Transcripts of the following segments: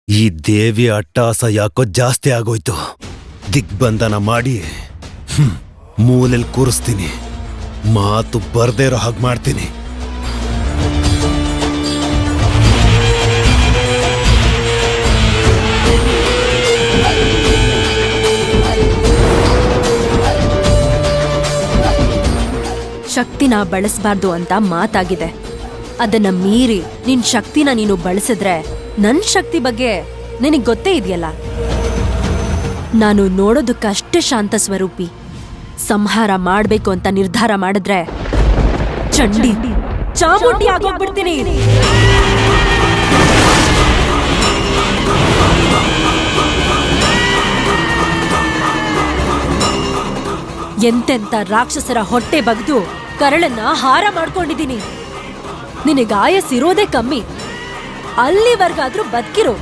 ಈ ದೇವಿ ಅಟ್ಟಹಾಸ ಯಾಕೋ ಜಾಸ್ತಿ ಆಗೋಯ್ತು. ದಿಗ್ಬಂಧನ ಮಾಡಿ ಮೂಲೆಲ್ ಕೂರಿಸ್ತೀನಿ. ಮಾತು ಬರ್ದೇ ಇರೋ ಹಾಗೆ ಮಾಡ್ತೀನಿ. ಶಕ್ತಿನ ಬಳಸಬಾರ್ದು ಅಂತ ಮಾತಾಗಿದೆ. ಅದನ್ನ ಮೀರಿ ನಿನ್ ಶಕ್ತಿನ ನೀನು ಬಳಸಿದ್ರೆ ನನ್ ಶಕ್ತಿ ಬಗ್ಗೆ ನಿನಗ್ ಗೊತ್ತೇ ಇದೆಯಲ್ಲ. ನಾನು ನೋಡೋದಕ್ಕಷ್ಟೇ ಶಾಂತ ಸ್ವರೂಪಿ. ಸಂಹಾರ ಮಾಡ್ಬೇಕು ಅಂತ ನಿರ್ಧಾರ ಮಾಡಿದ್ರೆ ಚಂಡಿ ಚಾಮುಂಡಿ ಆಗೋಗ್ಬಿಡ್ತೀನಿ. ಎಂತೆಂತ ರಾಕ್ಷಸರ ಹೊಟ್ಟೆ ಬಗ್ದು ಕರಳನ್ನ ಹಾರ ಮಾಡ್ಕೊಂಡಿದ್ದೀನಿ. ನಿನಗೆ ಆಯಸ್ಸಿರೋದೇ ಕಮ್ಮಿ. ಅಲ್ಲಿವರ್ಗಾದ್ರೂ ಬದುಕಿರೋ.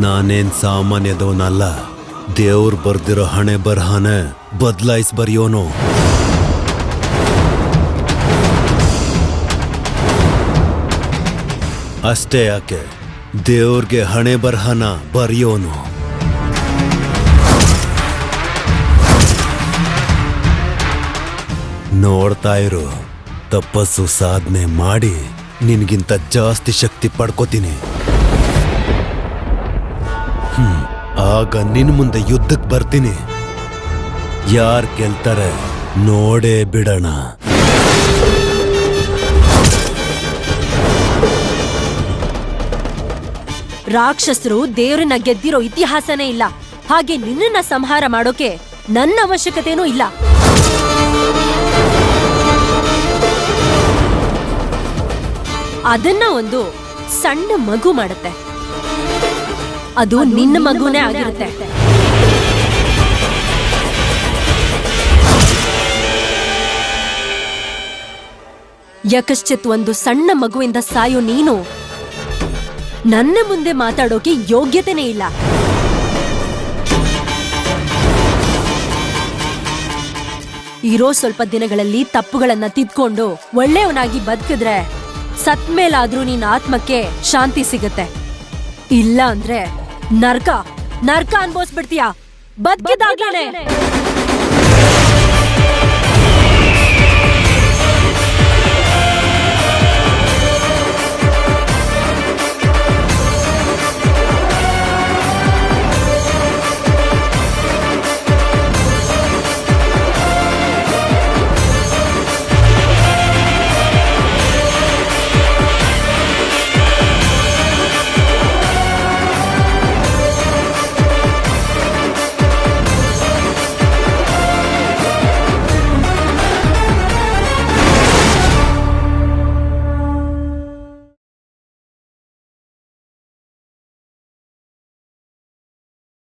ನಾನೇನ್ ಸಾಮಾನ್ಯದವನಲ್ಲ. ದೇವ್ರು ಬರ್ದಿರೋ ಹಣೆ ಬರಹನ ಬದಲಾಯಿಸ್ ಬರೆಯೋನು. ಅಷ್ಟೇ ಯಾಕೆ, ದೇವ್ರಿಗೆ ಹಣೆ ಬರಹನ ಬರೆಯೋನು. ನೋಡ್ತಾ ಇರು, ತಪಸ್ಸು ಸಾಧನೆ ಮಾಡಿ ನಿನ್ಗಿಂತ ಜಾಸ್ತಿ ಶಕ್ತಿ ಪಡ್ಕೋತೀನಿ. ಆಗ ನಿನ್ ಮುಂದೆ ಯುದ್ಧಕ್ಕೆ ಬರ್ತೀನಿ. ಯಾರ್ ಗೆಲ್ತಾರೆ ನೋಡೇ ಬಿಡೋಣ. ರಾಕ್ಷಸರು ದೇವ್ರನ್ನ ಗೆದ್ದಿರೋ ಇತಿಹಾಸನೇ ಇಲ್ಲ. ಹಾಗೆ ನಿನ್ನನ್ನ ಸಂಹಾರ ಮಾಡೋಕೆ ನನ್ನ ಅವಶ್ಯಕತೆನೂ ಇಲ್ಲ. ಅದನ್ನ ಒಂದು ಸಣ್ಣ ಮಗು ಮಾಡುತ್ತೆ. ಅದು ನಿನ್ನ ಮಗುನೇ ಆಗಿರುತ್ತೆ. ಯಕಶ್ಚಿತ್ ಒಂದು ಸಣ್ಣ ಮಗುವಿಂದ ಸಾಯೋ ನೀನು ನನ್ನ ಮುಂದೆ ಮಾತಾಡೋಕೆ ಯೋಗ್ಯತೆನೇ ಇಲ್ಲ. ಇರೋ ಸ್ವಲ್ಪ ದಿನಗಳಲ್ಲಿ ತಪ್ಪುಗಳನ್ನ ತಿದ್ಕೊಂಡು ಒಳ್ಳೆಯವನಾಗಿ ಬದುಕಿದ್ರೆ ಸತ್ಮೇಲಾದ್ರೂ ನಿನ್ನ ಆತ್ಮಕ್ಕೆ ಶಾಂತಿ ಸಿಗತ್ತೆ. ಇಲ್ಲ ಅಂದ್ರೆ ನರ್ಕ ಅನ್ಭವಿಸ್ಬಿಡ್ತೀಯ ಬದುಕಿದಾಗ್ಲೇನೆ.